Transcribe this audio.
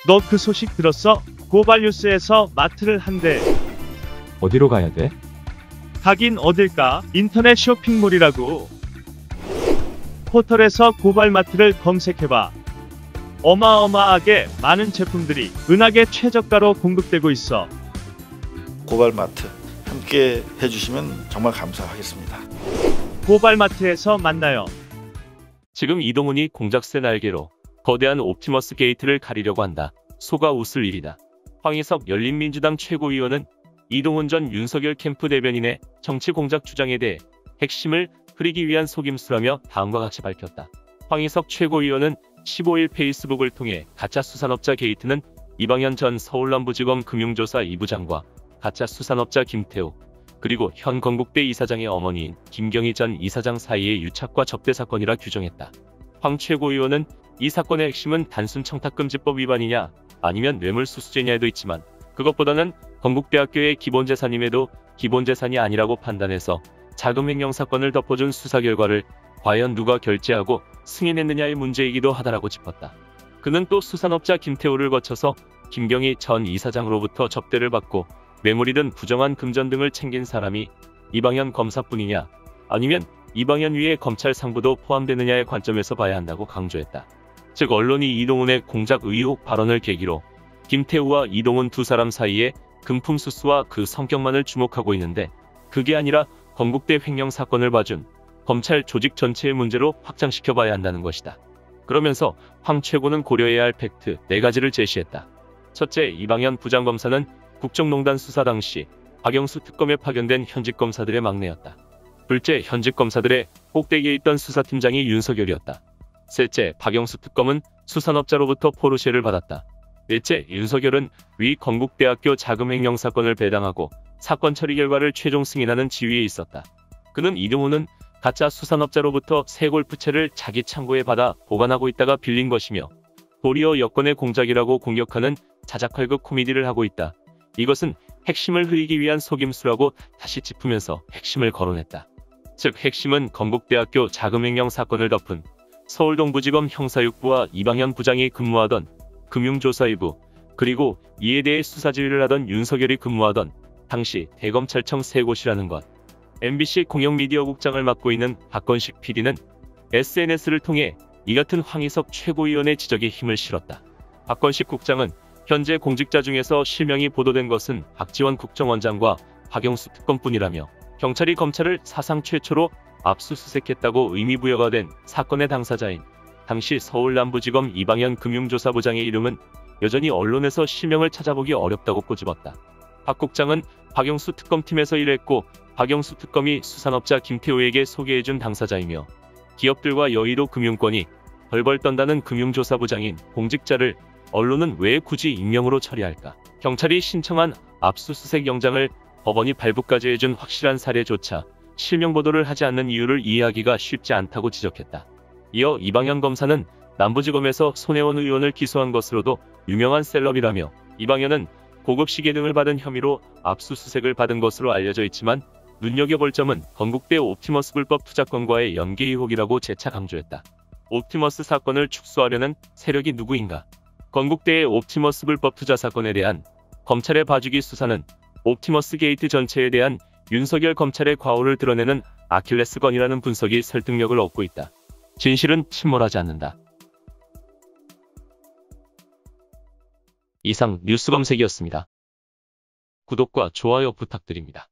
너 그 소식 들었어? 고발뉴스에서 마트를 한대. 어디로 가야 돼? 가긴 어딜까? 인터넷 쇼핑몰이라고. 포털에서 고발마트를 검색해봐. 어마어마하게 많은 제품들이 은하계 최저가로 공급되고 있어. 고발마트 함께 해주시면 정말 감사하겠습니다. 고발마트에서 만나요. 지금 이동훈이 공작새 날개로 거대한 옵티머스 게이트를 가리려고 한다. 속아 웃을 일이다. 황희석 열린민주당 최고위원은 이동훈 전 윤석열 캠프 대변인의 정치 공작 주장에 대해 핵심을 흐리기 위한 속임수라며 다음과 같이 밝혔다. 황희석 최고위원은 15일 페이스북을 통해 가짜 수산업자 게이트는 이방현 전 서울남부지검 금융조사 2부장과 가짜 수산업자 김태우 그리고 현 건국대 이사장의 어머니인 김경희 전 이사장 사이의 유착과 접대 사건이라 규정했다. 황 최고위원은 이 사건의 핵심은 단순 청탁금지법 위반이냐 아니면 뇌물수수죄냐에도 있지만 그것보다는 건국대학교의 기본재산임에도 기본재산이 아니라고 판단해서 자금횡령 사건을 덮어준 수사 결과를 과연 누가 결재하고 승인했느냐의 문제이기도 하다라고 짚었다. 그는 또 수산업자 김태우를 거쳐서 김경희 전 이사장으로부터 접대를 받고 뇌물이든 부정한 금전 등을 챙긴 사람이 이방현 검사뿐이냐 아니면 이방현 위에 검찰 상부도 포함되느냐의 관점에서 봐야 한다고 강조했다. 즉 언론이 이동훈의 공작 의혹 발언을 계기로 김태우와 이동훈 두 사람 사이에 금품 수수와 그 성격만을 주목하고 있는데 그게 아니라 건국대 횡령 사건을 봐준 검찰 조직 전체의 문제로 확장시켜 봐야 한다는 것이다. 그러면서 황 최고는 고려해야 할 팩트 4가지를 제시했다. 첫째, 이방현 부장검사는 국정농단 수사 당시 박영수 특검에 파견된 현직 검사들의 막내였다. 둘째, 현직 검사들의 꼭대기에 있던 수사팀장이 윤석열이었다. 셋째, 박영수 특검은 수산업자로부터 포르쉐를 받았다. 넷째, 윤석열은 위 건국대학교 자금횡령 사건을 배당하고 사건 처리 결과를 최종 승인하는 지위에 있었다. 그는 이동훈은 가짜 수산업자로부터 새 골프채를 자기 창고에 받아 보관하고 있다가 빌린 것이며 도리어 여권의 공작이라고 공격하는 자작활극 코미디를 하고 있다. 이것은 핵심을 흐리기 위한 속임수라고 다시 짚으면서 핵심을 거론했다. 즉 핵심은 건국대학교 자금횡령 사건을 덮은 서울동부지검 형사6부와 이방현 부장이 근무하던 금융조사2부 그리고 이에 대해 수사지휘를 하던 윤석열이 근무하던 당시 대검찰청 세 곳이라는 것. MBC 공영미디어국장을 맡고 있는 박건식 PD는 SNS를 통해 이 같은 황희석 최고위원의 지적에 힘을 실었다. 박건식 국장은 현재 공직자 중에서 실명이 보도된 것은 박지원 국정원장과 박영수 특검뿐이라며 경찰이 검찰을 사상 최초로 압수수색했다고 의미부여가 된 사건의 당사자인 당시 서울남부지검 이방현 금융조사부장의 이름은 여전히 언론에서 실명을 찾아보기 어렵다고 꼬집었다. 박 국장은 박영수 특검팀에서 일했고 박영수 특검이 수산업자 김태우에게 소개해준 당사자이며 기업들과 여의도 금융권이 벌벌 떤다는 금융조사부장인 공직자를 언론은 왜 굳이 익명으로 처리할까? 경찰이 신청한 압수수색 영장을 법원이 발부까지 해준 확실한 사례조차 실명 보도를 하지 않는 이유를 이해하기가 쉽지 않다고 지적했다. 이어 이방현 검사는 남부지검에서 손혜원 의원을 기소한 것으로도 유명한 셀럽이라며 이방현은 고급 시계 등을 받은 혐의로 압수수색을 받은 것으로 알려져 있지만 눈여겨볼 점은 건국대 옵티머스 불법 투자건과의 연계 의혹이라고 재차 강조했다. 옵티머스 사건을 축소하려는 세력이 누구인가? 건국대의 옵티머스 불법 투자 사건에 대한 검찰의 봐주기 수사는 옵티머스 게이트 전체에 대한 윤석열 검찰의 과오를 드러내는 아킬레스건이라는 분석이 설득력을 얻고 있다. 진실은 침몰하지 않는다. 이상 뉴스검색이었습니다. 구독과 좋아요 부탁드립니다.